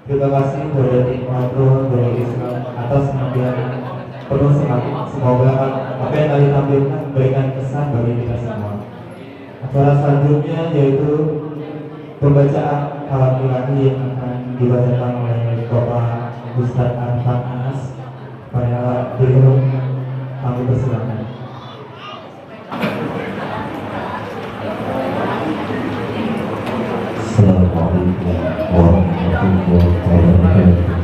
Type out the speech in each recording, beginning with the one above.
Terima kasih kepada tim Makro dari Islam atas penampilan yang penuh semangat. Semoga apa yang kalian tampilkan memberikan kesan bagi kita semua. Acara selanjutnya yaitu pembacaan kalam ilahi yang akan dibacakan oleh Bapak Ustadz Arfan Anas. Pada beliau kami persilakan. Assalamualaikum warahmatullahi wabarakatuh.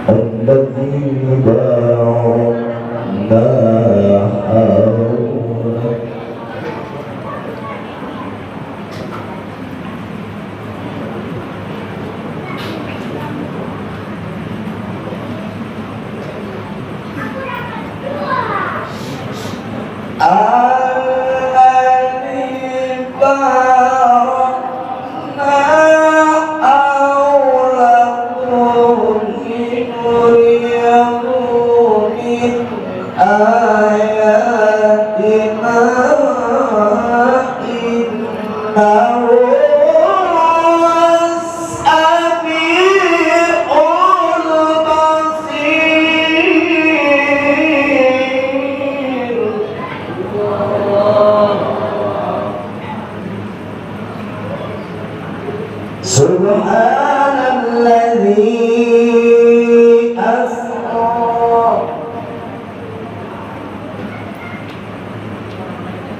الذي باركنا حوله Subhanalladzi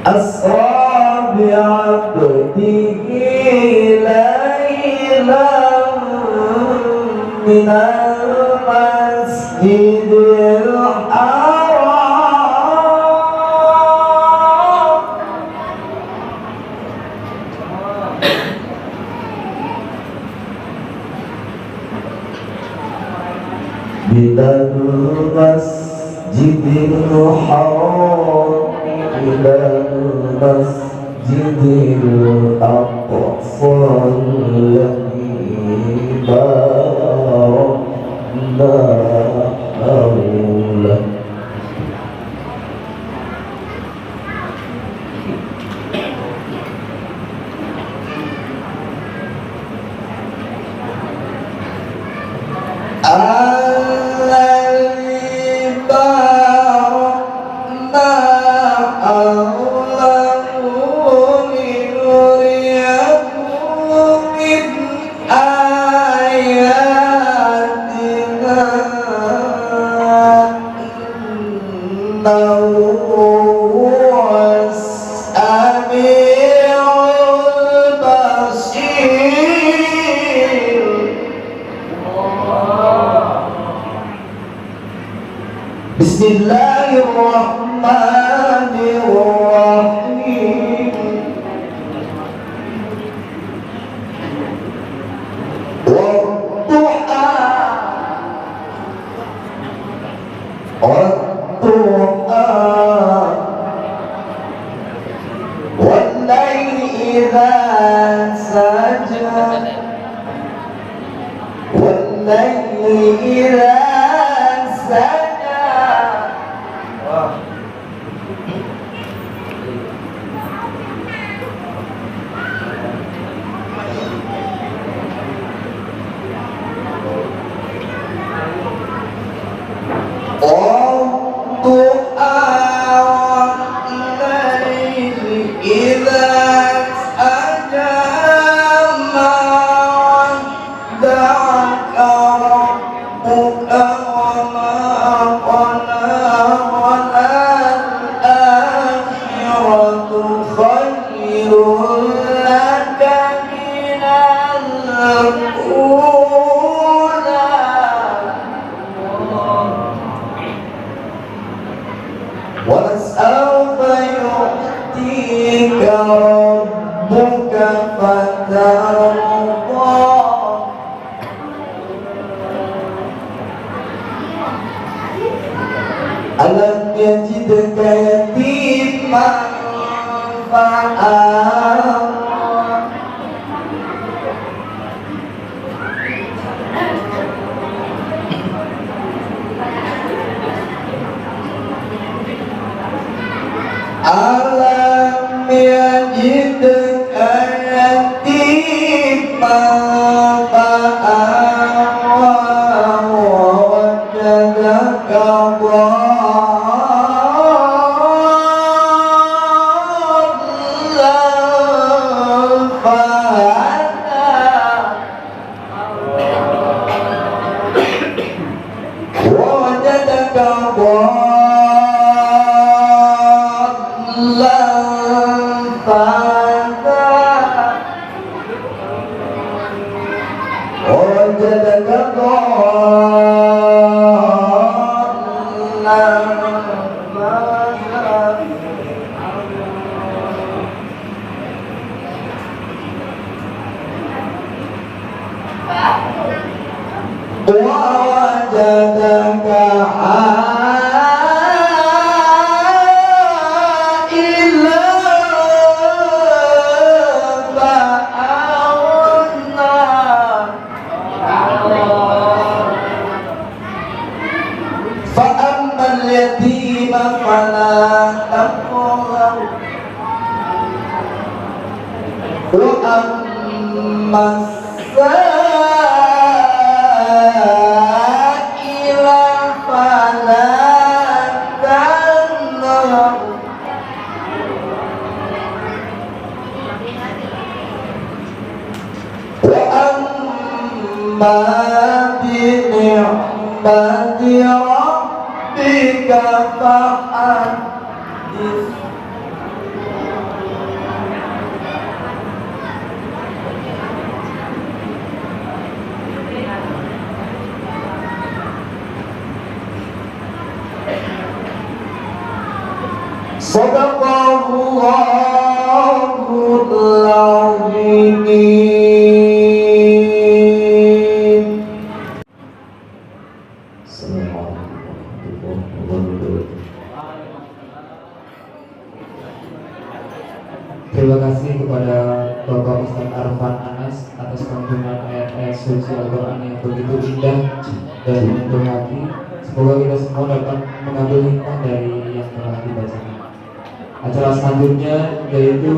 asra bi'abdihi laylan minal masjidil haram minal masjidil haram ilal masjidil aqsa alladzi barakna hawlahu Bismillahirrahmanirrahim. Wadduha wadduha wal-layli idza saja wal-layli idza saja. وَسَوْفَ يُعْطِيكَ رَبُّكَ فَتَرْضَى أَلَمْ يَجِدْكَ يَتِيمًا فَآوَى Alam yajidka yatiman fa'awa wa wajadaka dhallan ووجدك عائلا فأغنى فأما اليتيم فلا تقهر وأما السائل فلا تنهر وأما بنعمة ربك فحدث Sadaqallahul azim. Assalamualaikum warahmatullahi wabarakatuh. Terima kasih kepada Bapak Ustadz Arfan Anas atas santunan ayat-ayat suci Al-Quran yang begitu indah dan menyentuh hati. Semoga kita semua dapat mengambil hikmah dari yang telah dibacakan. Acara selanjutnya yaitu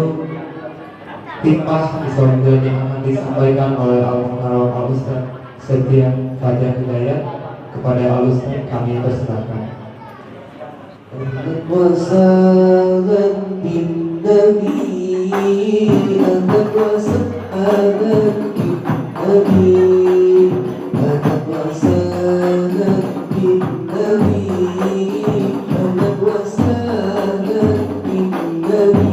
hikmah Islamiyah yang akan disampaikan oleh Al-Mukarram Al-Ustadz Septian Fajar Hidayat. Kepada Al-Ustadz kami persilakan. Wasalam bin Nabi, anak wasalam bin Nabi, anak wasalam bin Nabi, anak wasalam bin Nabi.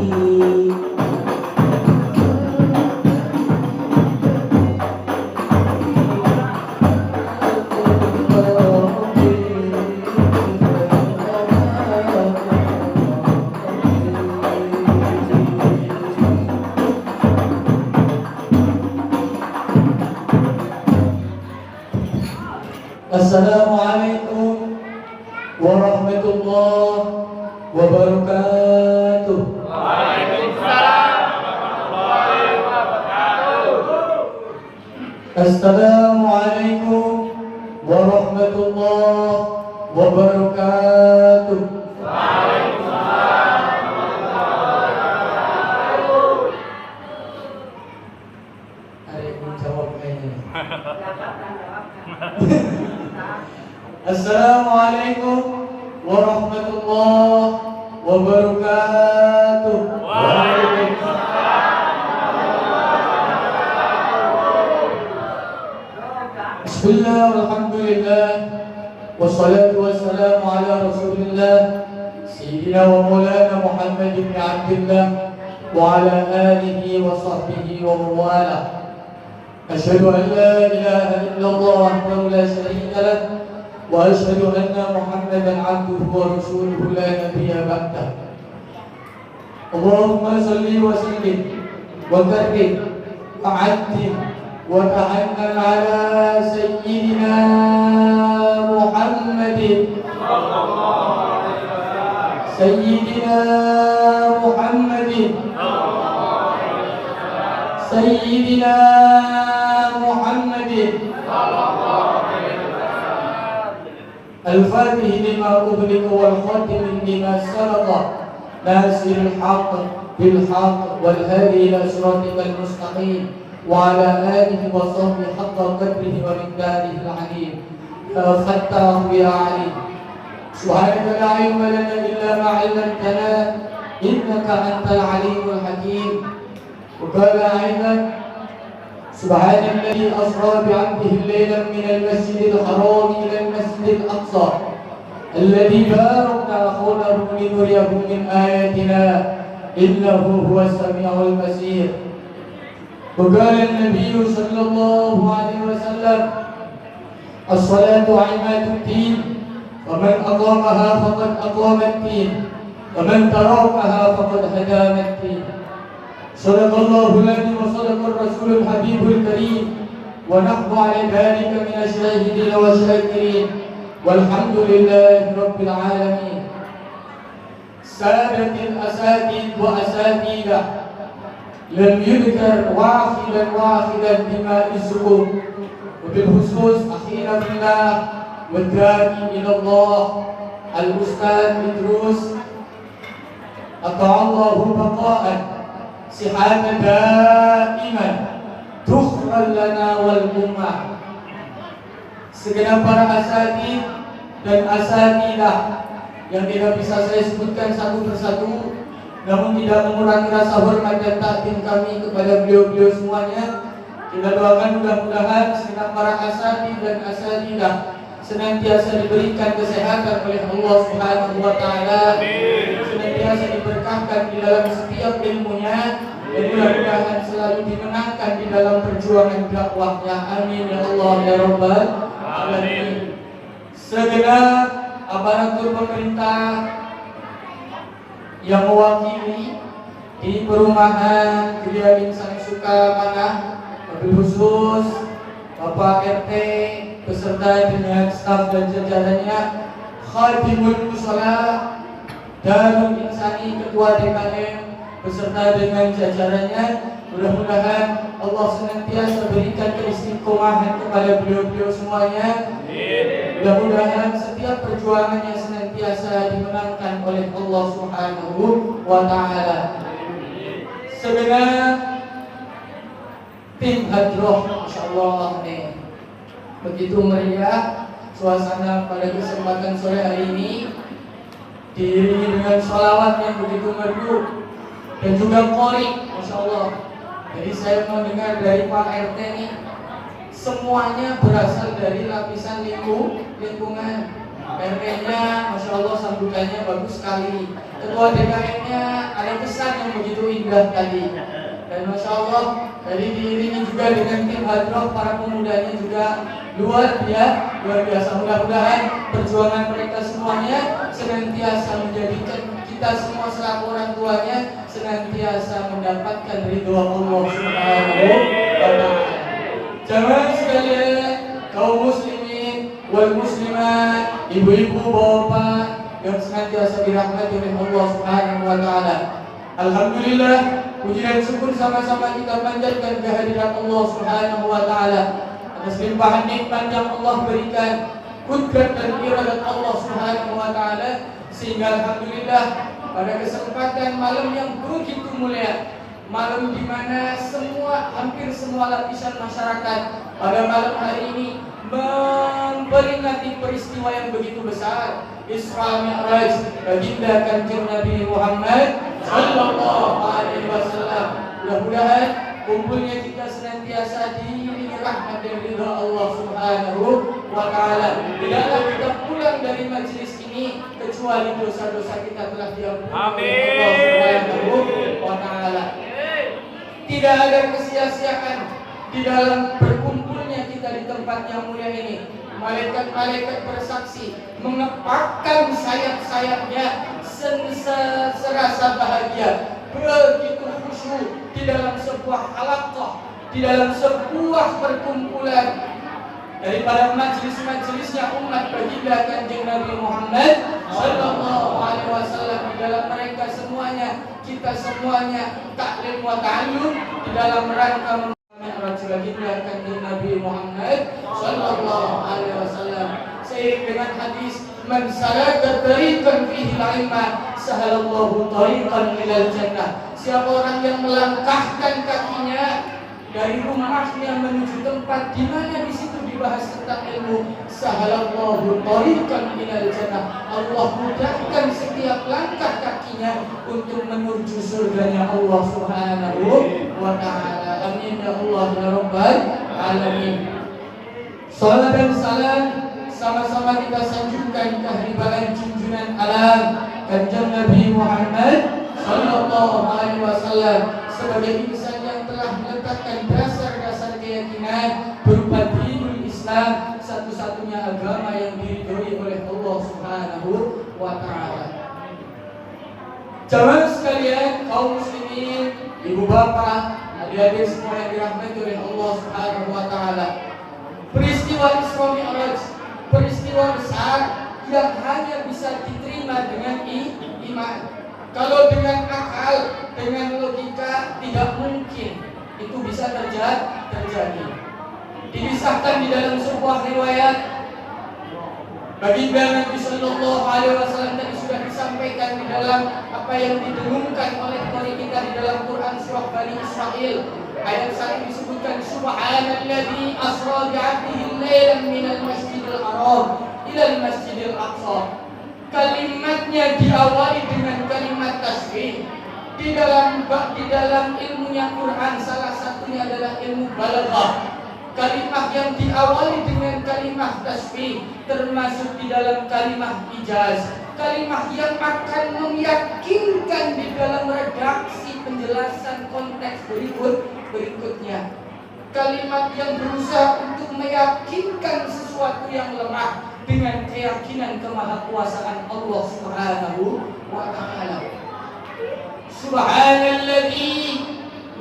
Assalamualaikum warahmatullahi wabarakatuh. Waalaikumsalam warahmatullahi wabarakatuh. Assalamualaikum warahmatullahi wabarakatuh. Waalaikumsalam warahmatullahi wabarakatuh. Ada yang jawab kayaknya. Assalamualaikum warahmatullahi wabarakatuh. Bismillah walhamdulillah wassalatu wassalamu ala rasulillah Sayyidina wa maulana Muhammad ibn Abdillah wa ala alihi wa sahbihi wa mawala. Asyhadu an la ilaha illallah wahdahu la syarika lah وأشهد أن محمدا عبده ورسوله لا نبي بعده. اللهم صل وسلم وكرم وعدل وتحنن على سيدنا محمد سيدنا محمد سيدنا محمد الفاتح لما أغلق والخاتم لما سبق ناصر الحق بالحق والهادي إلى صراطك المستقيم وعلى آله وصحبه حق قدره ومقداره العليم. يا فتاح يا عليم سبحانك لا علم لنا إلا ما علمتنا إنك أنت العليم الحكيم. وقال أيضا سبحان الذي أسرى بعبده ليلا من المسجد الحرام إلى المسجد الأقصى الذي باركنا حوله لنريه من آياتنا إنه هو السميع البصير. وقال النبي صلى الله عليه وسلم الصلاة عماد الدين ومن أقامها فقد أقام الدين ومن تركها فقد هدم الدين. صدق الله العظيم وصدق الرسول الحبيب الكريم ونحن على ذلك من الشاهدين والشاكرين والحمد لله رب العالمين. سادة الأساتذة وأساتذة لم يذكر واحدا بما اسمه، وبالخصوص أخينا بالله والداعي إلى الله الأستاذ إدروس أطال الله بقاء صحة دائما تخرج لنا والأمة. Segenap para asatidz dan asatidah yang tidak bisa saya sebutkan satu persatu, namun tidak mengurangi rasa hormat dan takdim kami kepada beliau-beliau semuanya. Kita doakan mudah-mudahan segenap para asatidz dan asatidah senantiasa diberikan kesehatan oleh Allah Subhanahu wa taala, senantiasa diberkahkan di dalam setiap ilmunya, dan mudah-mudahan selalu dimenangkan di dalam perjuangan dakwahnya. Amin ya Allah ya Rabbal alamin. Segenap aparatur pemerintah yang mewakili di perumahan Gria Insani Sukamana, wabil khusus Bapak RT beserta dengan staf dan jajarannya, Khadimul Mushola Darul Insani Ketua DKM beserta dengan jajarannya, mudah-mudahan Allah senantiasa berikan keistiqomahan kepada beliau-beliau semuanya. Mudah-mudahan setiap perjuangannya senantiasa dimenangkan oleh Allah Subhanahu wa taala. Segenap tim hadroh, insyaallah begitu meriah suasana pada kesempatan sore hari ini, diiringi dengan sholawat yang begitu merdu dan juga qori, masyaallah. Jadi saya mendengar dari Pak RT ini semuanya berasal dari lapisan lingkungan. RT-nya, masya Allah, sambutannya bagus sekali. Ketua DKM-nya ada kesan yang begitu indah tadi. Dan masya Allah, dari diiringi juga dengan tim hadroh, para pemudanya juga luar biasa. Mudah-mudahan perjuangan mereka semuanya senantiasa menjadikan kita semua selaku orang tuanya senantiasa mendapatkan ridho Allah Subhanahu wa taala. Jamaah sekalian, kaum muslimin wal muslimat, ibu-ibu, bapak yang senantiasa dirahmati oleh Allah Subhanahu wa taala. Alhamdulillah, puji dan syukur sama-sama kita panjatkan kehadirat Allah Subhanahu wa taala atas limpahan nikmat yang Allah berikan, kudrat dan iradat Allah Subhanahu wa taala, sehingga alhamdulillah pada kesempatan malam yang begitu mulia, malam di mana hampir semua lapisan masyarakat pada malam hari ini memperingati peristiwa yang begitu besar, Isra Mi'raj baginda Kanjeng Nabi Muhammad sallallahu alaihi wasallam. Mudah-mudahan kumpulnya kita senantiasa diiringi rahmat dan ridha Allah Subhanahu wa taala. Tidaklah kita pulang dari majelis ini kecuali dosa-dosa kita telah diampuni oleh Allah Subhanahu wa taala. Tidak ada kesia-siaan di dalam berkumpulnya kita di tempat yang mulia ini. Malaikat-malaikat bersaksi, mengepakkan sayap-sayapnya serasa bahagia, begitu khusyuk di dalam sebuah halaqah, di dalam sebuah perkumpulan daripada majelis-majelisnya umat baginda Kanjeng Nabi Muhammad sallallahu alaihi wasallam. Di dalam mereka semuanya, kita semuanya taklim wa ta'allum di dalam rangka Mi'raj baginda Kanjeng Nabi Muhammad sallallahu alaihi wasallam. Seiring dengan hadis, man salaka tariqan fihi al-ilma sahalallahu tariqan ilal jannah. Siapa orang yang melangkahkan kakinya dari rumahnya menuju tempat di mana di situ dibahas tentang ilmu, sahalallahu tariqan ilal jannah. Allah mudahkan setiap langkah kakinya untuk menuju surganya Allah Subhanahu wa taala. Amin ya Allah ya Rabbal alamin. Salam dan salam sama-sama kita sanjungkan kehadiran junjungan alam Kanjeng Nabi Muhammad sallallahu alaihi wasallam sebagai insan yang telah meletakkan dasar-dasar keyakinan berupa dinul Islam, satu-satunya agama yang diridhoi oleh Allah Subhanahu wa taala. Jamaah sekalian, kaum muslimin, ibu bapak, Adik-adik semua yang dirahmati oleh Allah Subhanahu wa taala. Peristiwa Isra Mi'raj, peristiwa besar yang hanya bisa diterima dengan iman. Kalau dengan akal, dengan logika tidak mungkin itu bisa terjadi. Dikisahkan di dalam sebuah riwayat baginda Nabi Sallallahu Alaihi Wasallam tadi sudah disampaikan di dalam apa yang didengungkan oleh qari kita di dalam Quran surah Bani Israil. Ayat 1 disebutkan Subhanalladzi asra bi'abdihi lailan minal masjidil haram ilal masjidil aqsa. Kalimatnya diawali dengan kalimat tasbih. Di dalam ilmunya Quran salah satunya adalah ilmu balaghah. Kalimat yang diawali dengan kalimat tasbih termasuk di dalam kalimat ijaz, kalimat yang akan meyakinkan di dalam redaksi penjelasan konteks berikutnya. Kalimat yang berusaha untuk meyakinkan sesuatu yang lemah dengan keyakinan kemahakuasaan Allah Subhanahu wa taala. Subhanalladzi,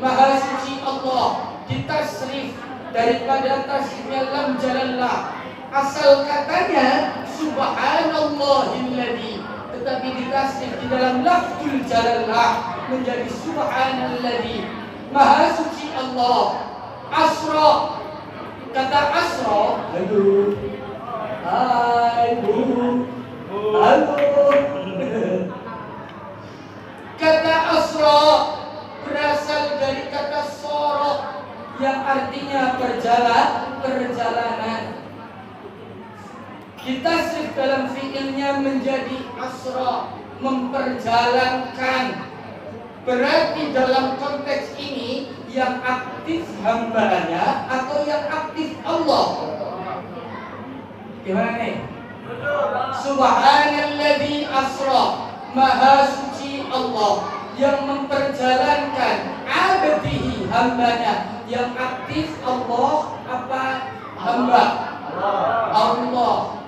maha suci Allah, ditasrif daripada tasrifnya lam jalallah. Asal katanya subhanallahilladzi, tetapi ditasrif di dalam lafzul jalallah menjadi subhanalladzi, maha suci Allah. Asra, kata asra, halo, kata asra berasal dari kata sorok yang artinya perjalanan. Ditasrif dalam fiilnya menjadi asra, memperjalankan. Berarti dalam konteks ini yang aktif hambanya atau yang aktif Allah? Gimana nih? Subhanalladzi asra, maha suci Allah yang memperjalankan abdihi, hambanya. Yang aktif Allah apa hamba? Allah.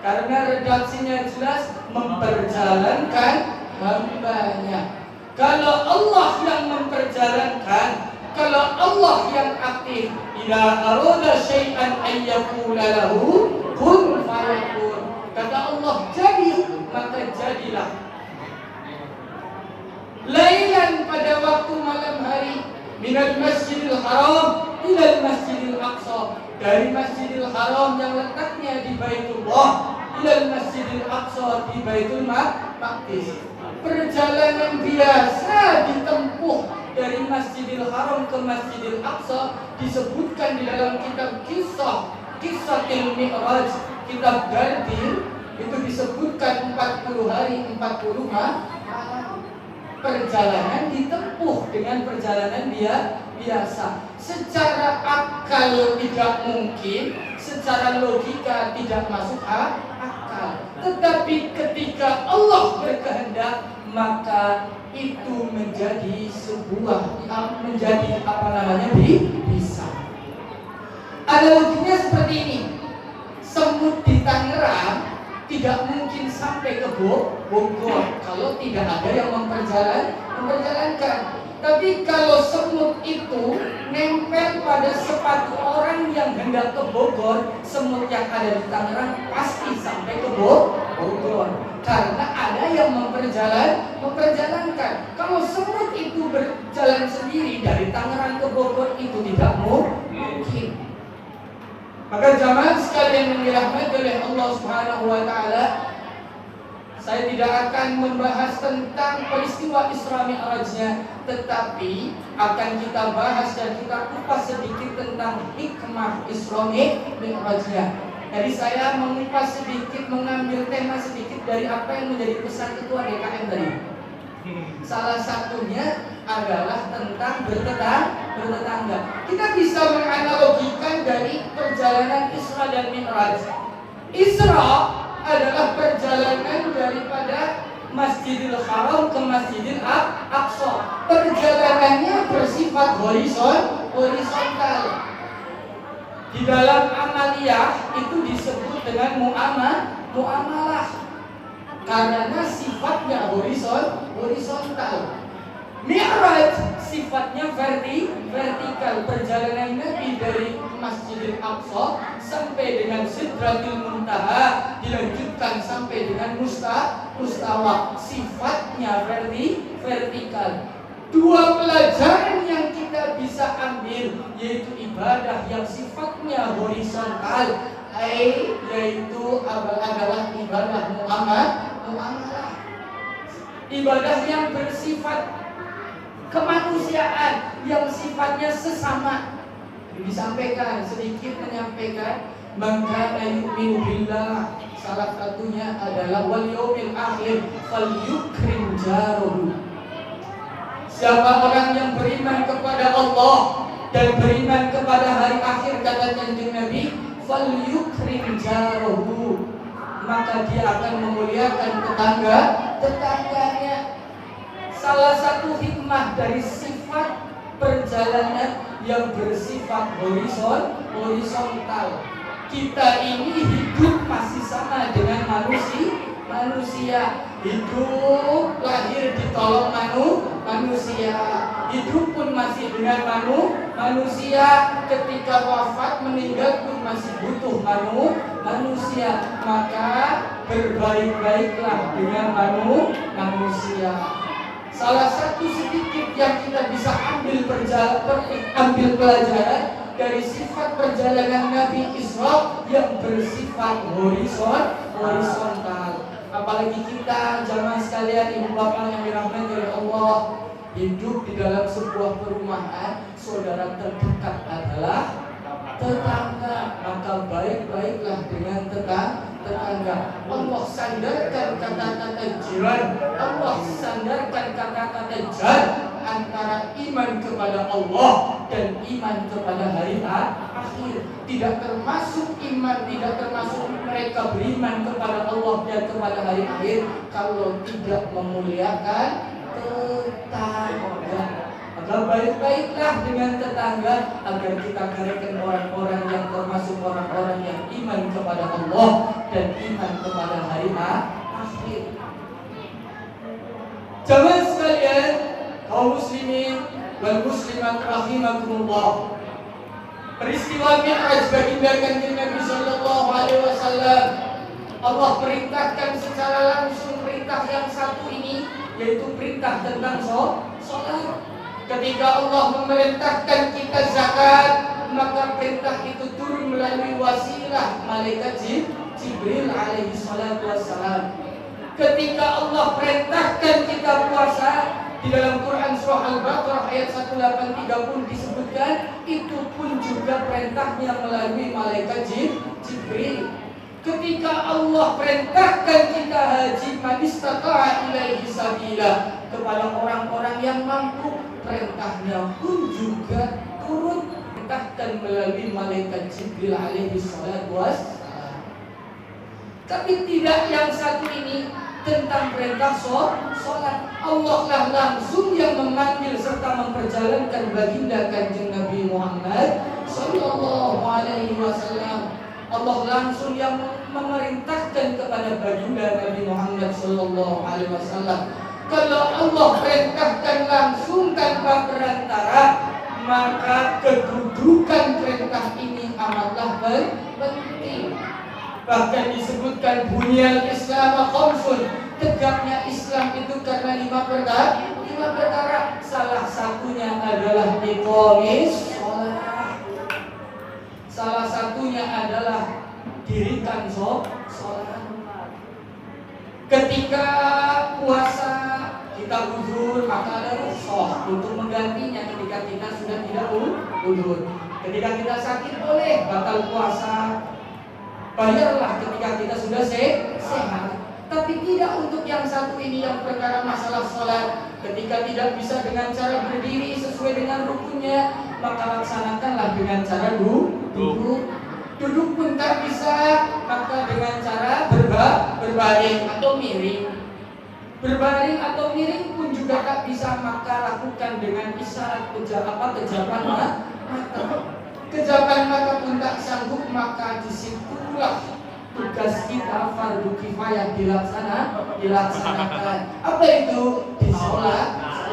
Karena redaksinya jelas, memperjalankan hambanya. Kalau Allah yang memperjalankan, kalau Allah yang aktif, ila arada syai'an ayyakula lahu kun fayakun. Kata Allah jadi, maka jadilah. Lailan, pada waktu malam hari, minal masjidil haram ilal masjidil aqsa, dari masjidil haram yang letaknya di Baitullah ilal masjidil aqsa, di Baitul Maqdis. Perjalanan biasa ditempuh dari Masjidil Haram ke Masjidil Aqsa disebutkan di dalam kitab Kisahil Mi'raj, kitab Gardir, itu disebutkan 40 hari 40 malam. Perjalanan ditempuh dengan perjalanan biasa. Secara akal tidak mungkin, secara logika tidak masuk akal. Tetapi ketika Allah berkehendak, maka itu menjadi bisa. Analoginya seperti ini. Semut di Tangerang tidak mungkin sampai ke Bogor kalau tidak ada yang memperjalankan. Tapi kalau semut itu nempel pada sepatu orang yang hendak ke Bogor, semut yang ada di Tangerang pasti sampai ke Bogor. Karena ada yang memperjalankan. Kalau semut itu berjalan sendiri dari Tangerang ke Bogor, itu tidak mungkin. Maka jamaah sekalian yang dirahmati oleh Allah Subhanahu wa taala, saya tidak akan membahas tentang peristiwa Isra Mi'rajnya, tetapi akan kita bahas dan kita kupas sedikit tentang hikmah Isra Mi'rajnya. Jadi saya mengupas sedikit, mengambil tema sedikit dari apa yang menjadi pesan ketua DKM tadi. Salah satunya adalah tentang bertetangga. Kita bisa menganalogikan dari perjalanan Isra dan Mi'raj. Isra adalah perjalanan daripada Masjidil Haram ke Masjidil Aqsa. Perjalanannya bersifat horizontal. Di dalam amaliyah itu disebut dengan muamalah. Karena sifatnya horizontal. Mi'raj sifatnya vertikal. Perjalanan Nabi dari Masjidil Aqsa sampai dengan Sidratul Muntaha, dilanjutkan sampai dengan Mustawa, sifatnya vertikal. Dua pelajaran yang kita bisa ambil yaitu ibadah yang sifatnya horizontal, yaitu adalah ibadah muamalah. Ibadah yang bersifat kemanusiaan, yang sifatnya sesama. Disampaikan sedikit, menyampaikan maka yu'minu billah, salah satunya adalah wal yaumil akhir falyukrim jaruhu. Siapa orang yang beriman kepada Allah dan beriman kepada hari akhir, kata Kanjeng Nabi, falyukrim jaruhu, maka dia akan memuliakan tetangganya. Salah satu hikmah dari sifat perjalanan yang bersifat horizontal, kita ini hidup masih sama dengan manusia. Hidup lahir ditolong manusia, hidup pun masih dengan manusia, ketika wafat meninggal pun masih butuh manusia. Maka berbaik-baiklah dengan manusia. Salah satu sedikit yang kita bisa ambil pelajaran dari sifat perjalanan Nabi Isra yang bersifat horizontal. Apalagi kita jamaah sekalian, ibu bapak yang dirahmati oleh Allah, hidup di dalam sebuah perumahan, saudara terdekat adalah tetangga, maka baik-baiklah dengan tetangga. Allah sandarkan kata-kata jiran, Allah sandarkan kata-kata jar antara iman kepada Allah dan iman kepada hari akhir. Tidak termasuk iman, tidak termasuk mereka beriman kepada Allah dan kepada hari akhir kalau tidak memuliakan tetangga. Maka baik-baiklah dengan tetangga agar kita karyakan orang-orang yang termasuk orang-orang yang iman kepada Allah dan iman kepada hari akhir. Jamaah sekalian, kaum muslimin wal muslimat rahimakumullah. Peristiwa Mi'raj baginda Kanjeng Nabi sallallahu alaihi wasallam, Allah perintahkan secara langsung perintah yang satu ini, yaitu perintah tentang salat. Ketika Allah memerintahkan kita zakat, maka perintah itu turun melalui wasilah malaikat Jibril alaihi salatu wassalam. Ketika Allah perintahkan kita puasa, di dalam Quran surah Al-Baqarah ayat 183 pun disebutkan, itu pun juga perintahnya melalui malaikat Jibril. Ketika Allah perintahkan kita haji, man istata'a ilaihi sabila, kepada orang-orang yang mampu, perintahnya pun juga turun perintahkan melalui malaikat Jibril alaihi salatu wassalam. Tapi tidak yang satu ini tentang perintah sholat. Allah lah langsung yang memanggil serta memperjalankan baginda Kanjeng Nabi Muhammad sallallahu alaihi wasallam. Allah langsung yang memerintahkan kepada baginda Nabi Muhammad sallallahu alaihi wasallam. Kalau Allah perintahkan langsung tanpa perantara, maka kedudukan perintah ini amatlah penting. Bahkan disebutkan bunyal Islam khamsun, tegaknya Islam itu karena lima perkara. Salah satunya adalah iqamis shalah. Salah satunya adalah dirikan sholat. Ketika puasa kita uzur, maka ada rukhsah untuk menggantinya ketika kita sudah tidak uzur. Ketika kita sakit boleh batal puasa, bayarlah ketika kita sudah sehat. Tapi tidak untuk yang satu ini, yang perkara masalah sholat. Ketika tidak bisa dengan cara berdiri sesuai dengan rukunnya, maka laksanakanlah dengan cara duduk. Duduk pun tak bisa, maka dengan cara berbaring atau miring. Berbaring atau miring pun juga tak bisa, maka lakukan dengan isyarat kejapan mata. Kejapan mata pun tak sanggup, maka disitulah tugas kita fardu kifayah dilaksanakan. Apa itu? Disolatkan.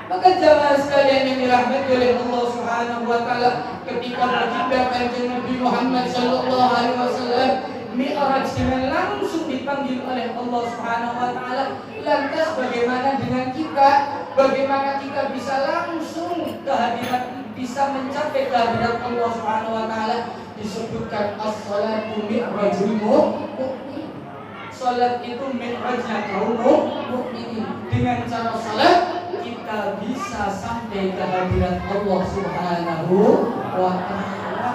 Maka jamaah sekalian yang dirahmati oleh Allah Subhanahu wa taala, ketika baginda Kanjeng Nabi Muhammad sallallahu alaihi wasallam Mi'raj dengan langsung dipanggil oleh Allah Subhanahu wa taala, lantas bagaimana dengan kita? Bagaimana kita bisa langsung kehadiran, bisa mencapai kehadiran Allah Subhanahu wa taala? Disebutkan as-salatu mi'rajul mu'min. Salat itu mi'rajnya kaum mukminin. Dengan cara salat kita bisa sampai kehadiran Allah Subhanahu wa taala.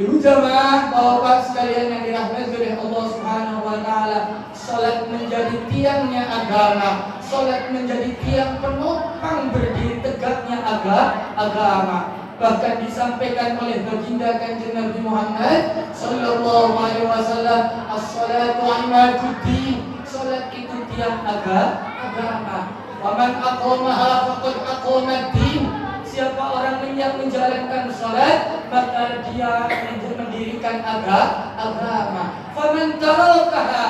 Ibu jamaah, bapak sekalian yang dirahmati oleh Allah Subhanahu wa taala, salat menjadi tiangnya agama, salat menjadi tiang penopang berdiri tegaknya agama. Bahkan disampaikan oleh baginda Kanjeng Nabi Muhammad sallallahu alaihi wasallam, as-salatu imaduddin. Salat itu tiang agama. Wa man aqamaha faqad aqamad-din. Siapa orang yang menjalankan salat, maka dia mendirikan agama. Faman tarakaha,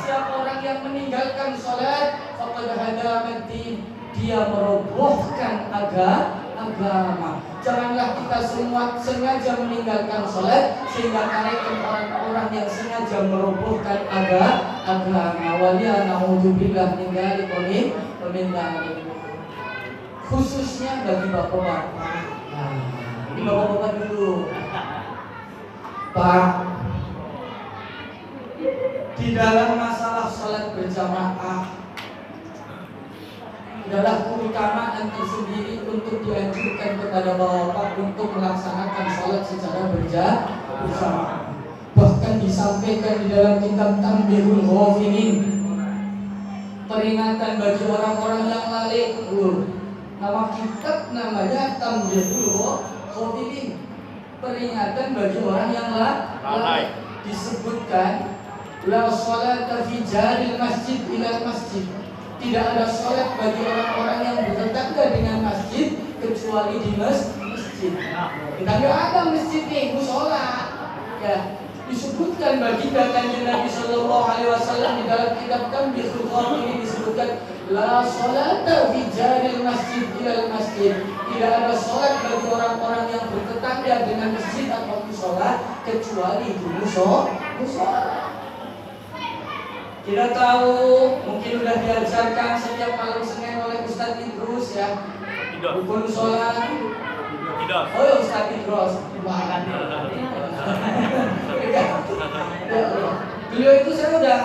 siapa orang yang meninggalkan salat, faqad hadamad-din, dia merobohkan agama. Janganlah kita semua sengaja meninggalkan salat sehingga kalian orang-orang yang sengaja merobohkan agama. Waliya naudzubillah min dzalik wa min dzalik. Khususnya bagi bapak-bapak. Ini bapak-bapak dulu. Pak, di dalam masalah salat berjamaah adalah keutamaan tersendiri untuk dianjurkan kepada bapak untuk melaksanakan salat secara berjamaah. Bahkan disampaikan di dalam kitab Tanbihul Ghafilin, peringatan bagi orang-orang yang lalai. Nama kitab namanya Tanbihul Ghafilin, peringatan bagi orang yang lalai. Disebutkan la sholata fi jaril masjid ila masjid. Tidak ada sholat bagi orang-orang yang bertetangga dengan masjid kecuali di masjid. Kita nggak ada masjid nih, musola. Ya, disebutkan baginda Kanjeng Nabi sallallahu alaihi wasallam di dalam kitab Tanbihul Ghafilin disebutkan la sholata fi jaril masjid ila masjid. Tidak ada sholat bagi orang-orang yang bertetangga dengan masjid atau musola kecuali di musola. Kita tahu, mungkin sudah diajarkan setiap malam Senin oleh Ustadz Idrus ya. Rukun sholat. Oh ya Ustadz Idrus. Beliau itu saya udah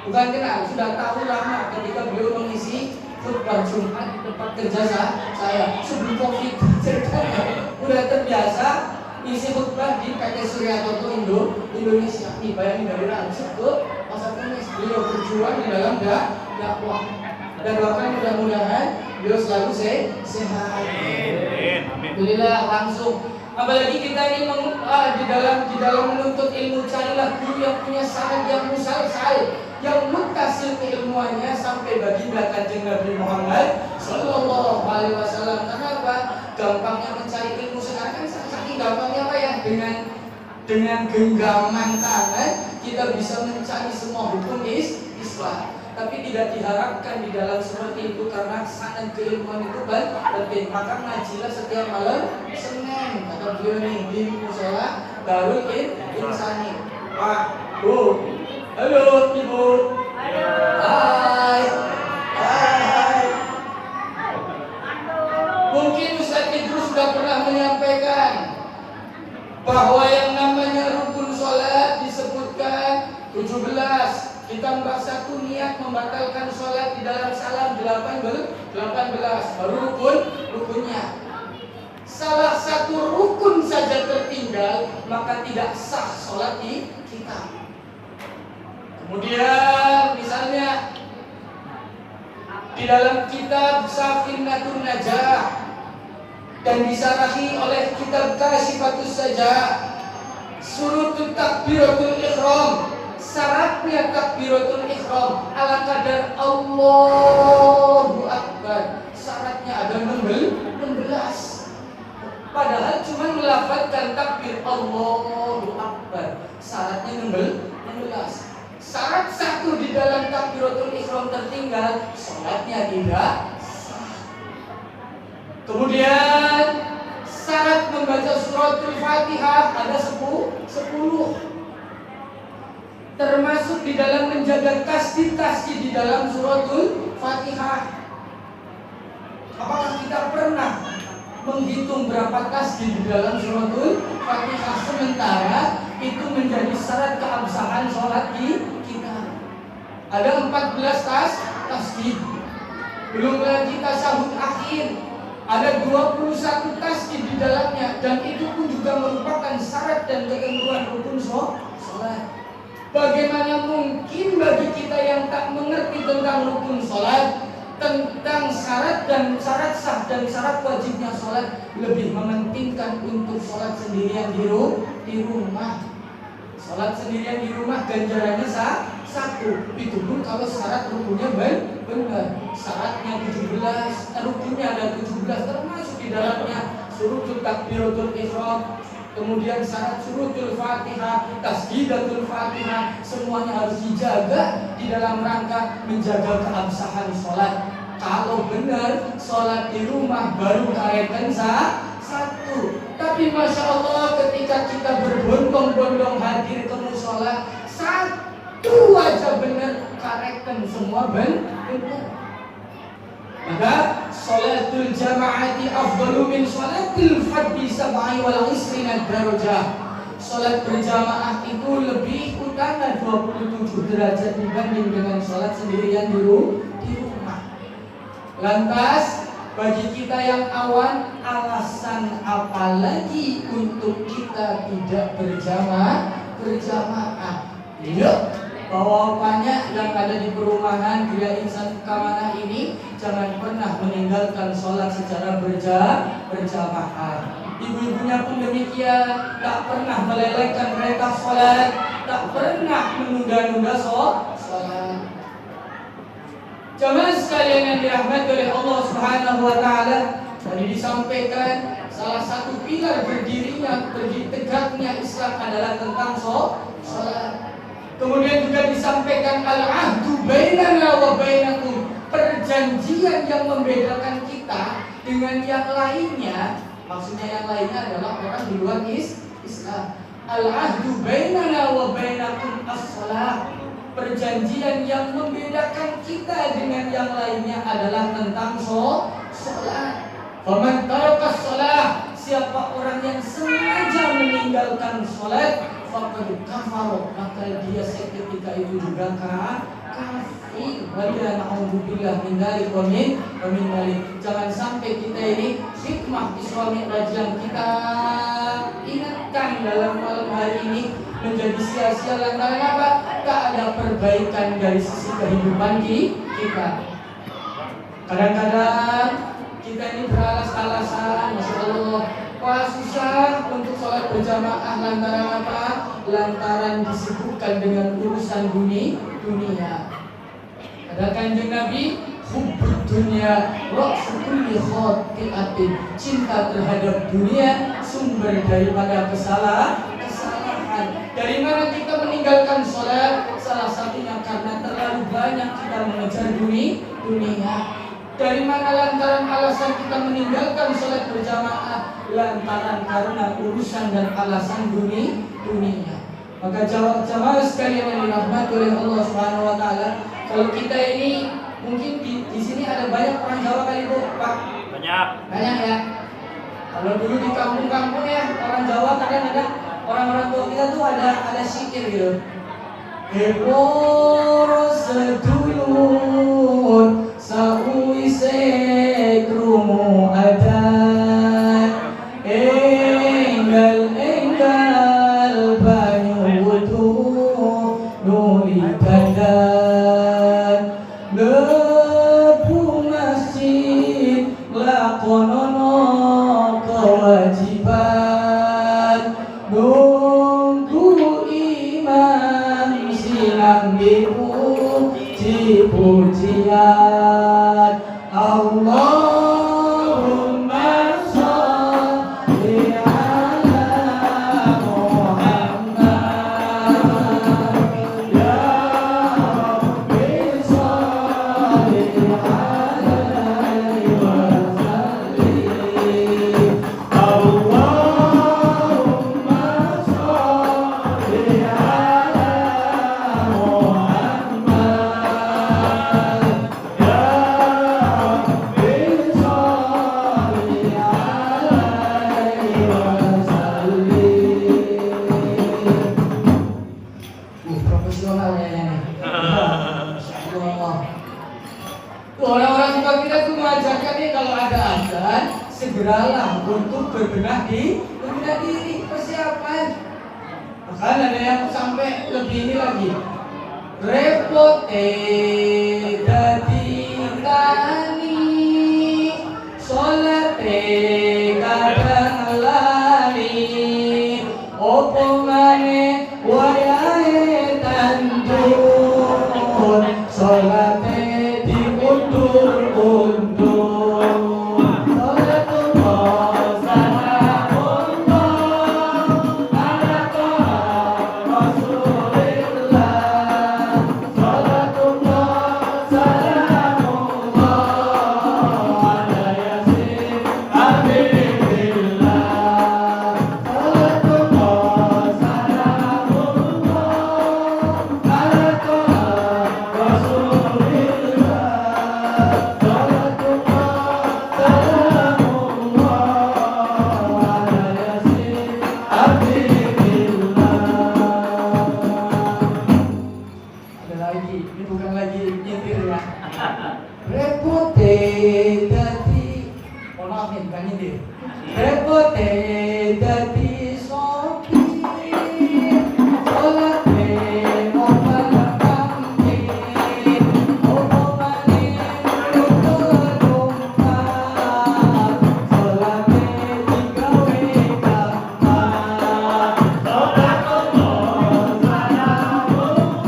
bukan kenal, sudah tahu lama ketika beliau mengisi khutbah Jumat di tempat kerja saya sebelum Covid. Udah terbiasa isi khutbah di PT Surya Toto Indonesia. Nih bayangin dari Rancid ke Pasar Kemis, beliau berjuang di dalam dakwah. Dan bahkan mudah-mudahan beliau selalu sehat. Alhamdulillah langsung. Apalagi kita ini di dalam menuntut ilmu, carilah guru yang punya sanad yang musalsal, yang muttasil keilmuannya sampai baginda Kanjeng Nabi Muhammad sallallahu alaihi wasallam. Kenapa? Gampangnya mencari ilmu sekarang kan saking gampangnya apa ya, dengan genggaman tangan kita bisa mencari semua hukum Islam. Tapi tidak diharapkan di dalam seperti itu karena sanad keilmuan itu penting. Maka ngajilah setiap malam Senin kata beliau nih di musola Darul Insani. Pak, Bu, halo Ibu. Hai. Mungkin Ustaz Idrus sudah pernah menyampaikan bahwa yang namanya rukun sholat disebutkan 17. Kita membahas 1 niat membatalkan sholat di dalam salam 18 baru rukunnya. Salah satu rukun saja tertinggal maka tidak sah sholat di kita. Kemudian misalnya di dalam kitab Safinatun Najah dan disarahi oleh kitab Kasyifatus Sajah, surutut takbiratul ihram, syaratnya takbiratul ihram ala kadar Allahu Akbar, syaratnya ada 16. Padahal cuma melafazkan takbir Allahu Akbar, syaratnya 16. Syarat 1 di dalam takbiratul takbiratul ihram tertinggal, sholatnya tidak sah. Kemudian syarat membaca suratul Fatihah ada 10, termasuk di dalam menjaga tasdid di dalam suratul Fatihah. Apakah kita pernah menghitung berapa tasdid di dalam suratul Fatihah, sementara itu menjadi syarat keabsahan sholat kita? Ada 14 tasdid. Belum lagi tasyahud akhir, ada 21 tasdid di dalamnya, dan itu pun juga merupakan syarat dan ketentuan rukun sholat. Bagaimana mungkin bagi kita yang tak mengerti tentang rukun sholat, tentang syarat dan syarat sah dan syarat wajibnya sholat, lebih mementingkan untuk sholat sendirian di rumah. Sholat sendirian di rumah ganjarannya satu. Itu pun kalau syarat rukunnya benar. Syaratnya 17, rukunnya ada 17, termasuk di dalamnya surutul takbiratul ihram, kemudian syarat surutul Fatihah, tasdidatul Fatihah, semuanya harus dijaga di dalam rangka menjaga keabsahan sholat. Kalau benar sholat di rumah baru kareken satu. Tapi masya Allah, ketika kita berbondong-bondong hadir ke mushola, satu aja benar kareken semua benar. Maka sholatul jama'ati afdalu min sholatil fardhi sab'i wal 20 darajah. Sholat berjamaah itu lebih utama 27 derajat dibanding dengan sholat sendirian di rumah. Lantas bagi kita yang awam, alasan apa lagi untuk kita tidak berjamaah? Yuk, bawaannya yang ada di perumahan Gria Insan Kamana ini, jangan pernah meninggalkan sholat secara berjamaah. Ibu-ibunya pun demikian, tak pernah melelehkan mereka sholat, tak pernah menunda-nunda sholat. Jamaah sekalian yang dirahmati oleh Allah Subhanahu wa taala, tadi disampaikan salah satu pilar berdiri tegaknya Islam adalah tentang sholat. Kemudian juga disampaikan al-ahdu bainana wa bainakum, perjanjian yang membedakan kita dengan yang lainnya. Maksudnya yang lainnya adalah orang di luar Islam. Al-ahdu bainana wa bainakum as-shalah. Perjanjian yang membedakan kita dengan yang lainnya adalah tentang sholat. Faman taraka sholat, siapa orang yang sengaja meninggalkan sholat, faqad kafar, maka dia seketika itu juga kafir. Wala na'udzubillah min dzalik wa min dzalik. Jangan sampai kita ini hikmah Isra Mi'raj yang kita ingatkan dalam malam hari ini menjadi sia-sia lantaran apa? Tak ada perbaikan dari sisi kehidupan kita. Kadang-kadang kita ini beralas-alasan, Masya Allah, wah susah untuk sholat berjamaah lantaran apa? Lantaran disibukkan dengan urusan dunia. Ada Kanjeng Nabi, hubbud dunya ra'su kulli khati'atin. Cinta terhadap dunia sumber daripada kesalahan. Dari mana kita meninggalkan sholat? Salah satunya karena terlalu banyak kita mengejar dunia. Dari mana lantaran alasan kita meninggalkan sholat berjamaah? Lantaran karena urusan dan alasan dunia. Maka jamaah sekalian yang dirahmati oleh Allah Subhanahu wa taala, kalau kita ini mungkin di sini ada banyak orang Jawa kali Bu, Pak. Banyak ya. Kalau dulu di kampung-kampung ya, orang Jawa kadang-kadang orang-orang tua kita tuh ada zikir gitu. Heporo sedulur sauise krumu adan, enggal banyu wudu nuli dandan, lebu masjid lakonono kewajiban, nunggu imam silang dipuji-pujian. Allahumma Kan ada yang sampai lebih ini lagi. Repot dadi tani sholat kadang lali opo maneh wayahe tandur sholat diundur-undur sholatullah salamullah ala toha rasulillah sholatullah salamullah ala yasin habibillah sholatullah salamullah ala toha rasulillah sholatullah salamullah ala yasin habibillah. Ada lagi, ini bukan lagi nyetir ya. Repot dadi, mohon maaf nih bukan nyetir. Repot dadi sopir, sholat mobil pangkir, opo maneh nuntut numpak, sholat digawe gampang. Sholatullah salamullah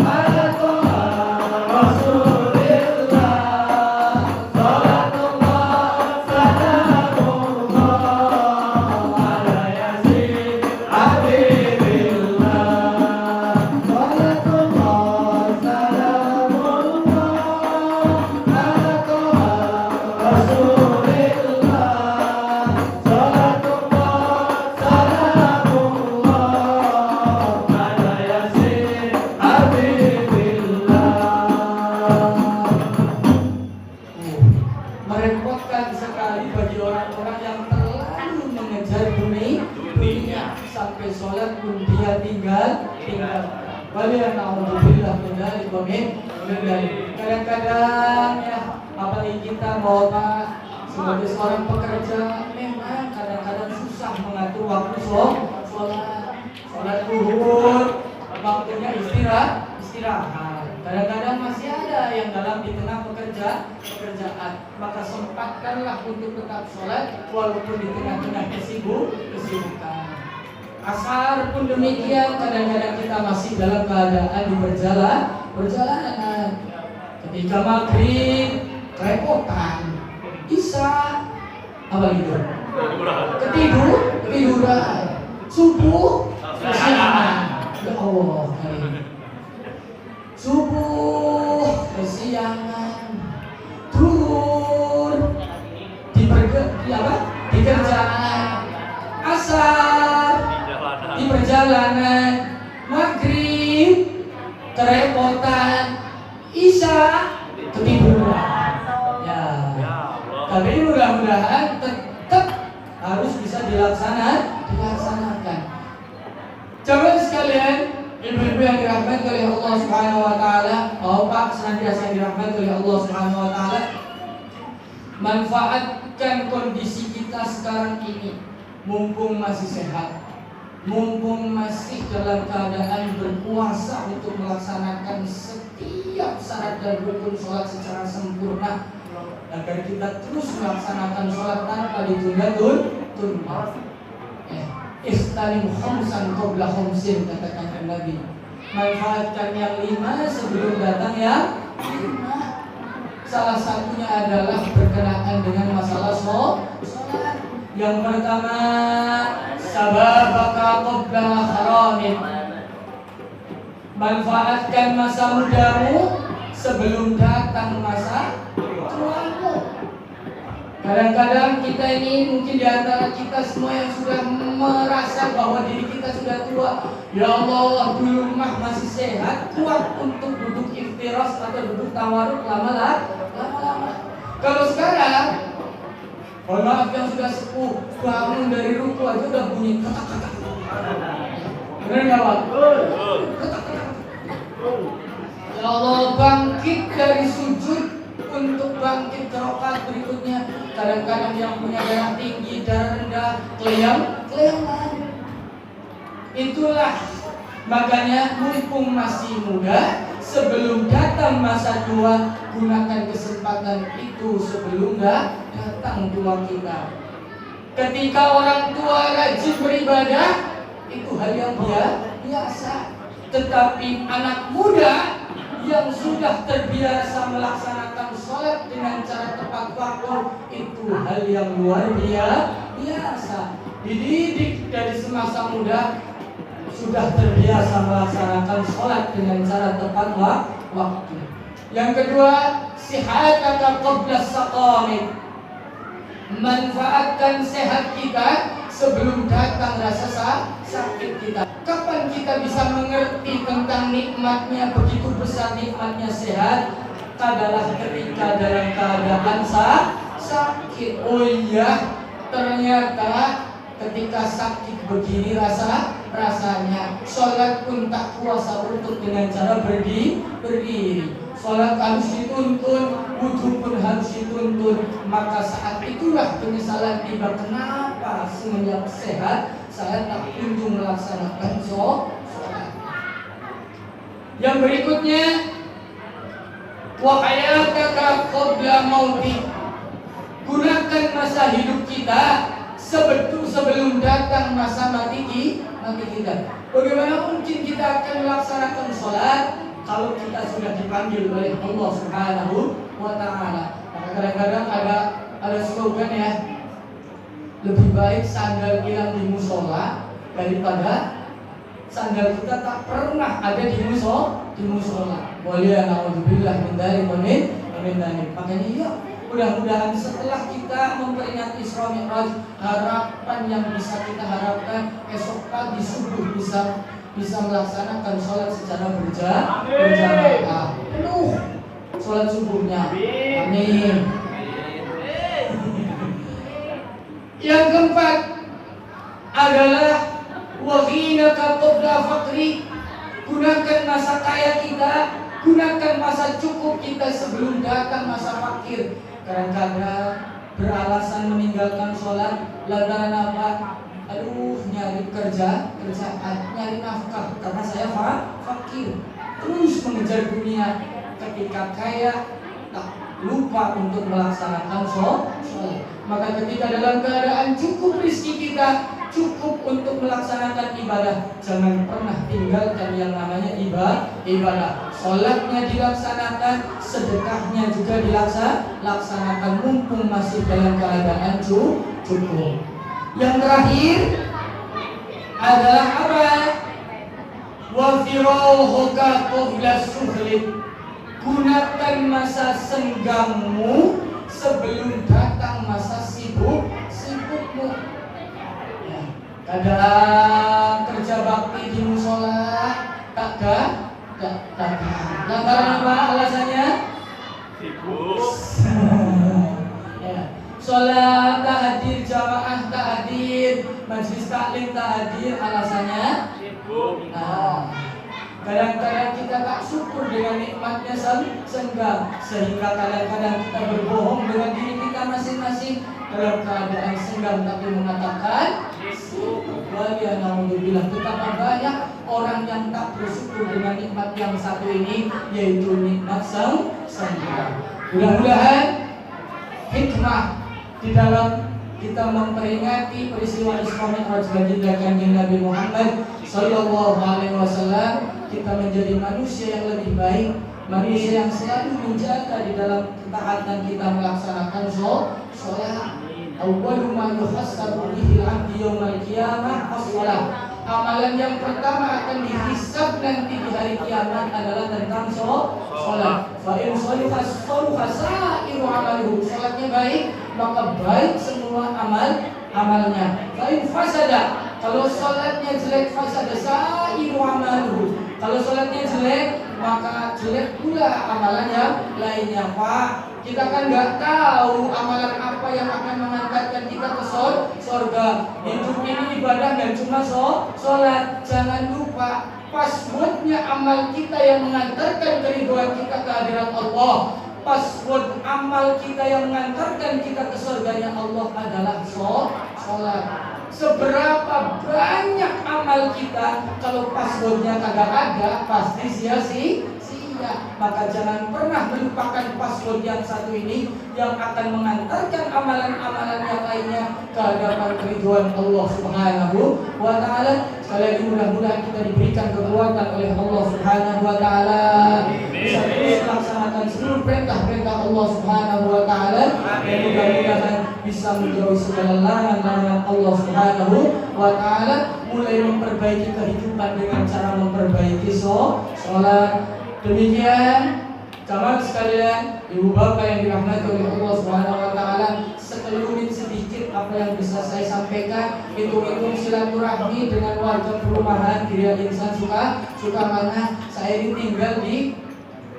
ala toha rasulillah sholatullah salamullah ala yasin habibillah sholatullah salamullah ala toha rasulillah sholatullah salamullah ala yasin habibillah. Merepotkan sekali bagi orang-orang yang terlalu mengejar dunia sampai sholat pun dia tinggalkan. Waliyanaudzubillah min dzalik wa min dzalik. Kadang-kadang ya, apalagi kita Pak sebagai seorang pekerja memang kadang-kadang susah mengatur waktu sholat zuhur, waktunya istirahat. Kadang-kadang masih ada yang dalam di tengah pekerjaan, maka sempatkanlah untuk tetap sholat walaupun di tengah-tengah kesibukan. Asar pun demikian, kadang-kadang kita masih dalam keadaan di perjalanan. Ketika maghrib repotan, isya apa gitu? Ketiduran, subuh kesiangan. Ya Allah, subuh kesiangan, turun di kerjaan, asar di perjalanan, maghrib kerepotan, isya ketiduran. Ya, tapi mudah-mudahan tetap harus bisa dilaksanakan. Coba sekalian, ibu-ibu yang dirahmati oleh Allah Subhanahu wa taala, Bapak senantiasa yang dirahmati oleh Allah Subhanahu wa taala, manfaatkan kondisi kita sekarang ini mumpung masih sehat, mumpung masih dalam keadaan berpuasa untuk melaksanakan setiap syarat dan rukun sholat secara sempurna, agar kita terus melaksanakan sholat tanpa ditunda-tunda. Istanim khamsan qabla khamsin, katakan Nabi. Manfaatkan yang 5 sebelum datang yang 5. Salah satunya adalah berkenaan dengan masalah sholat. Yang pertama, sababaka qabla haramik. Manfaatkan masa mudamu sebelum datang masa tuamu. Kadang-kadang kita ini mungkin di antara kita semua yang sudah merasa bahwa diri kita sudah tua. Ya Allah, dulu mah masih sehat, kuat untuk duduk iftiras atau duduk tawaruk lama-lama. Kalau sekarang, mohon maaf yang sudah sepuh, bangun dari ruku aja udah bunyi ketak-ketak. Benar nggak Pak? Ketak-ketak. Ya Allah, bangkit dari sujud untuk bangkit ke rakaat berikutnya. Kadang-kadang yang punya darah tinggi, darah rendah, keleyangan. Itulah makanya mumpung masih muda, sebelum datang masa tua, gunakan kesempatan itu sebelum datang tua kita. Ketika orang tua rajin beribadah, itu hal yang biasa. Tetapi anak muda yang sudah terbiasa melaksanakan sholat dengan cara tepat waktu, itu hal yang luar biasa. Dididik dari semasa muda sudah terbiasa melaksanakan sholat dengan cara tepat waktu. Yang kedua, sihataka qabla saqamik. Manfaatkan sehat kita sebelum datang rasa sakit kita. Kapan kita bisa mengerti tentang nikmatnya, begitu besar nikmatnya sehat? Adalah ketika dalam keadaan sakit. Oh iya, ternyata ketika sakit begini rasanya. Sholat pun tak kuasa untuk dengan cara berdiri. Sholat harus dituntun, wudhu pun harus dituntun. Maka saat itulah penyesalan tiba. Kenapa semenjak sehat saya tak kunjung melaksanakan sholat. Yang berikutnya, wa hayataka qabla mautik. Gunakan masa hidup kita sebelum datang masa mati kita. Bagaimana mungkin kita akan melaksanakan sholat kalau kita sudah dipanggil oleh Allah Subhanahu wa Ta'ala? Maka kadang-kadang ada slogan ya, lebih baik sandal hilang di musola daripada sandal kita tak pernah ada di musola. Waliyah na'udzubillah min dzalik wa min dzalik. Makanya iya, mudah-mudahan setelah kita memperingati Isra Mi'raj, harapan yang bisa kita harapkan esok pagi subuh bisa melaksanakan sholat secara berjamaah penuh sholat subuhnya. Amin. Yang keempat adalah waghinaka qabla faqri. Gunakan masa kaya kita, gunakan masa cukup kita sebelum datang masa fakir. Kadang-kadang beralasan meninggalkan sholat lantaran apa? Aduh, nyari kerjaan, nyari nafkah karena saya fakir. Terus mengejar dunia. Ketika kaya tak lupa untuk melaksanakan sholat. Maka ketika dalam keadaan cukup rezeki kita, cukup untuk melaksanakan ibadah, jangan pernah tinggalkan yang namanya ibadah. Sholatnya dilaksanakan, sedekahnya juga dilaksanakan mumpung masih dalam keadaan cukup. Yang terakhir adalah apa? Wa firahuka qabla suhlik. Gunakan masa senggangmu sebelum datang masa sibukmu. Ya, kadang kerja bakti di musola tak datang. Lantaran apa alasannya? Sibuk. Ya. Sholat tak hadir, jamaah tak hadir, majelis taklim tak hadir, alasannya Sibuk. Nah, kadang-kadang kita tak syukur dengan nikmatnya senggang, sehingga kadang-kadang kita berbohong dengan diri kita masing-masing dalam keadaan senggang tapi mengatakan sibuk. Waliyanaudzubillah. Betapa banyak orang yang tak bersyukur dengan nikmat yang satu ini, yaitu nikmat senggang. Mudah-mudahan hikmah di dalam kita memperingati peristiwa Isra Mi'raj baginda Kanjeng Nabi Muhammad sallallahu alaihi wasallam, kita menjadi manusia yang lebih baik, manusia yang selalu menjaga di dalam ketaatan kita melaksanakan sholat. Awwalu ma yuhassabu bihi al-'abdu yaumal qiyamah as-shalah. Amalan yang pertama akan dihisab nanti di hari kiamat adalah tentang sholat. Fa in sholiha sa'iru amaluhu. Sholatnya baik, maka baik semua amalnya. Fa in fasada, kalau sholatnya jelek, fasada sa'iru amaluhu. Kalau sholatnya jelek, maka jelek pula amalan yang lainnya. Pak, kita kan nggak tahu amalan apa yang akan mengantarkan kita ke surga. Hidup ini ibadah dan cuma sholat. Jangan lupa passwordnya amal kita yang mengantarkan keridhaan kita ke hadirat Allah. Password amal kita yang mengantarkan kita ke surganya Allah adalah sholat. Seberapa banyak amal amal kita kalau passwordnya kagak ada pasti sia-sia. Maka jangan pernah melupakan password yang satu ini yang akan mengantarkan amalan-amalan yang lainnya ke hadapan ridwan Allah Subhanahu wa taala. Sekali lagi mudah-mudahan kita diberikan kekuatan oleh Allah Subhanahu wa taala bisa terus melaksanakan seluruh perintah-perintah Allah Subhanahu wa taala dan mudah-mudahan bisa menjauhi segala larangan-larangan Allah Subhanahu wa taala, mulai memperbaiki kehidupan dengan cara memperbaiki sholat. Demikian jamaah sekalian, ibu bapak yang dirahmati oleh Allah Subhanahu wa taala, sekelumit sedikit apa yang bisa saya sampaikan. Hitung-hitung silaturahmi dengan warga perumahan Gria Insan Sukamana. Saya ini tinggal di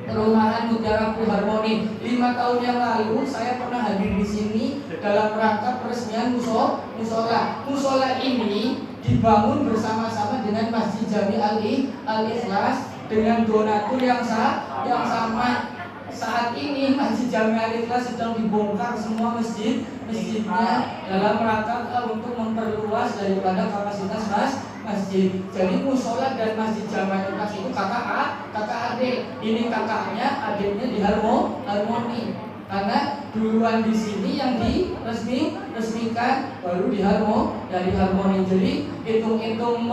perumahan Mutiara Harmoni. 5 tahun yang lalu saya pernah hadir di sini dalam rangka peresmian musola. Musola ini dibangun bersama-sama dengan Masjid Jami Al-Ikhlas dengan donatur yang sama. Saat ini Masjid Jami Al-Ikhlas sedang dibongkar semua masjidnya dalam rangka untuk memperluas daripada kapasitas masjid. Jadi musola dan Masjid Jami Al-Ikhlas itu kakak adik. Ini kakaknya, adiknya di harmoni. Karena duluan di sini yang diresmikan baru dari harmoni. Jadi hitung-hitung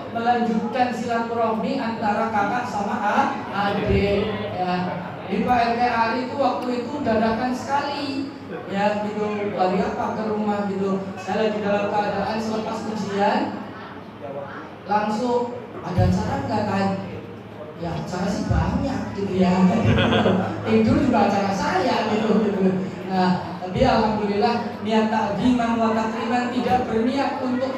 melanjutkan silaturahmi antara kakak sama adik. Ya, di Pak RT Ari itu waktu itu dadakan sekali. Ya gitu, lagi apa ke rumah gitu. Saya lagi dalam keadaan selepas ujian, langsung ada acara nggak kan? Ya acara sih banyak gitu ya. Tidur juga acara saya gitu. Nah, tapi alhamdulillah niat takdiman wa takriman, tidak berniat untuk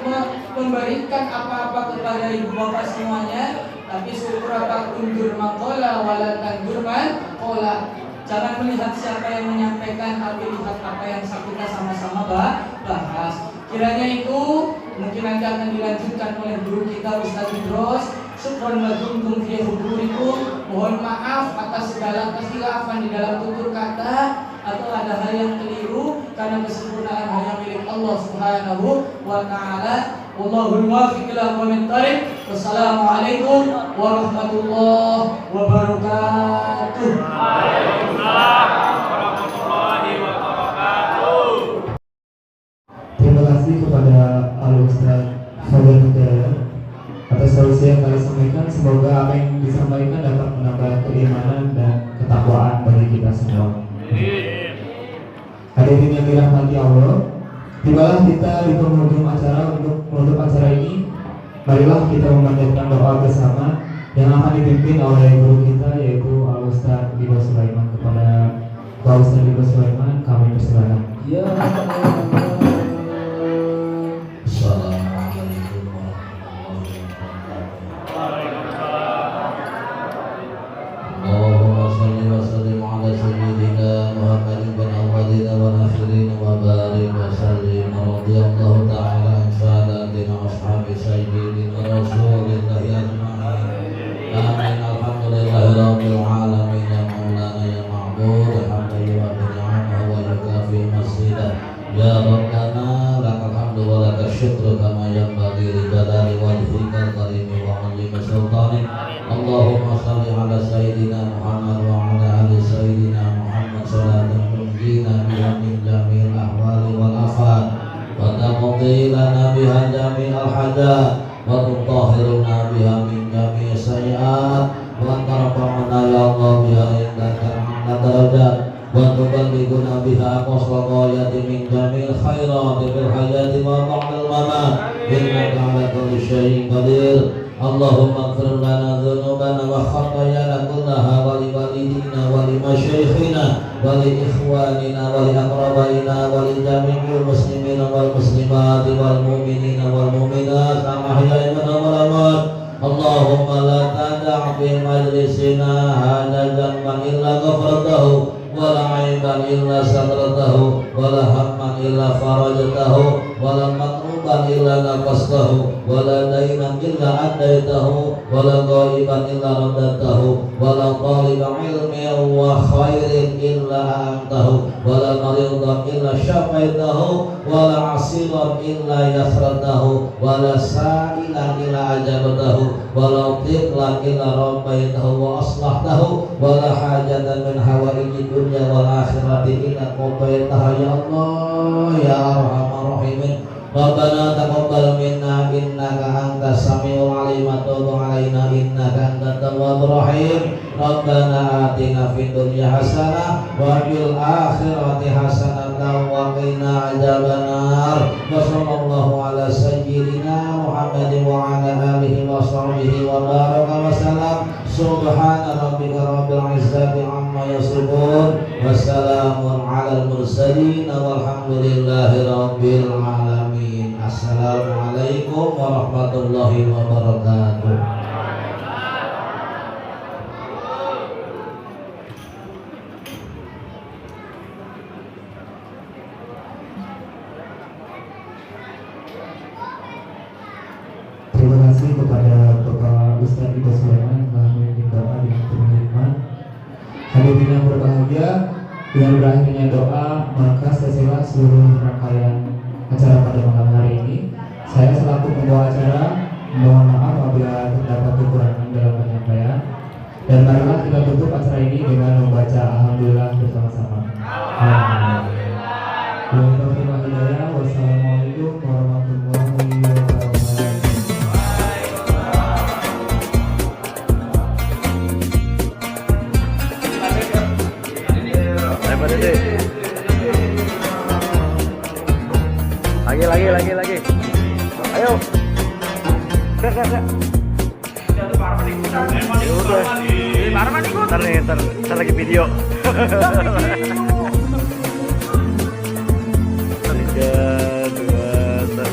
memberikan apa-apa kepada ibu bapak semuanya, tapi syukur apa kundur maqala wala tandur man qala. Jangan melihat siapa yang menyampaikan, tapi lihat apa yang kita sama-sama bahas. Kiranya itu mungkin nanti akan dilanjutkan oleh guru kita Ustaz Idros. Syukron lakum fi hudurikum. Mohon maaf atas segala kekhilafan di dalam tutur kata atau ada hal yang keliru, karena kesempurnaan hanya milik Allah Subhanahu wa taala. Wallahul muwaffiq ila aqwamit thoriq. Wassalamualaikum warahmatullahi wabarakatuh. Waalaikumsalam warahmatullahi wabarakatuh. Terima kasih kepada Al-Ustaz Fauzan Hidayat atas solusi yang kami sampaikan. Semoga apa yang disampaikan dapat menambah keimanan dan ketakwaan bagi kita semua. Hadirin yang dirahmati Allah, tibalah kita di penghujung acara. Untuk menutup acara ini, marilah kita memanjatkan doa bersama yang akan dipimpin oleh guru kita, yaitu Al-Ustaz Ibu Sulaiman. Kepada Pak Ustaz Ibu Sulaiman kami persilakan. Ya Allahumma salli ala sayyidina Muhammad wa ala ali sayyidina Muhammad salatan tunjina biha min jami'il ahwali wal afat wa taqdi lana biha jami'al hajat wa tutahhiruna biha min jami'is sayyi'at wa tarfa'una ya Allah biha indaka a'la darajat wa tuballighuna biha aqsal ghayati min jami'il khairati fil hayati wa ba'dal mamat innaka ala kulli syai'in qadir. Allahumma ighfir lana dhunubana wa khatayana kullaha wa li walidina wa li masyayikhina wa li ikhwanina wa li aqrabaina wa li jami'il muslimina wal muslimati wal mu'minina wal mu'minat al-ahya'i minhum wal amwat. Allahumma la tada' fi majlisina hadha dhanban illa ghafartahu wa la 'aiban illa satratahu wa la hamman illa farajtahu wa la mulkan illa naqastahu wa la dainan illa addaitahu wa la ghaiban illa raddatahu wa la taliba ilmin wa khairin illa antahu wa la maridan illa syafaitahu wa la asiran illa yasratahu wa la sa'ilan illa ajabatahu wa la tiflan illa rabbaitahu wa aslahtahu wa la hajatan min hawaiji dunya wal akhirati illa qabaitaha ya Allah ya arhamar rahimin. Rabbana taqabbal minna innaka antas samiul alim wa tub alaina innaka antat tawwabur rahim. Rabbana atina fid dunya hasanah wa fil akhirati hasanah wa qina adzabannar. Wa sallallahu ala sayyidina Muhammadin wa ala alihi wa sahbihi wa baraka wa salam. Subhana rabbika rabbil izzati amma yasifun wa salamun alal mursalin walhamdulillahi rabbil alamin. Assalamualaikum warahmatullahi wabarakatuh. Terima kasih kepada Bapak Ustadz Ibu Sulaiman yang telah memimpin doa dengan penuh hikmat. Hadirin yang berbahagia, dengan berakhirnya doa maka selesailah seluruh rangkaian acara pada malam hari ini. Saya selaku pembawa acara mohon maaf apabila terdapat kekurangan dalam penyampaian. Dan marilah kita tutup acara ini dengan membaca alhamdulillah bersama-sama. Alhamdulillah. Wassalamualaikum warahmatullahi wabarakatuh. Lagi. Ayo. Ser. Ntar lagi video. 3, 2, 1.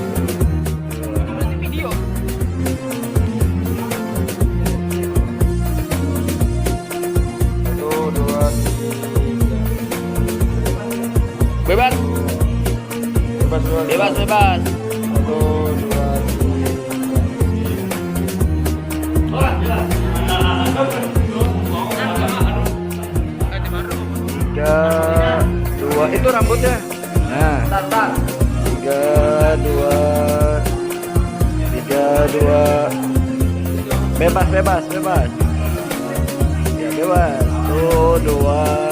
Video. Bebas. 1, 2, 3. Itu rambutnya. Nah. 3, 2. Bebas. Ya bebas. 1, 2.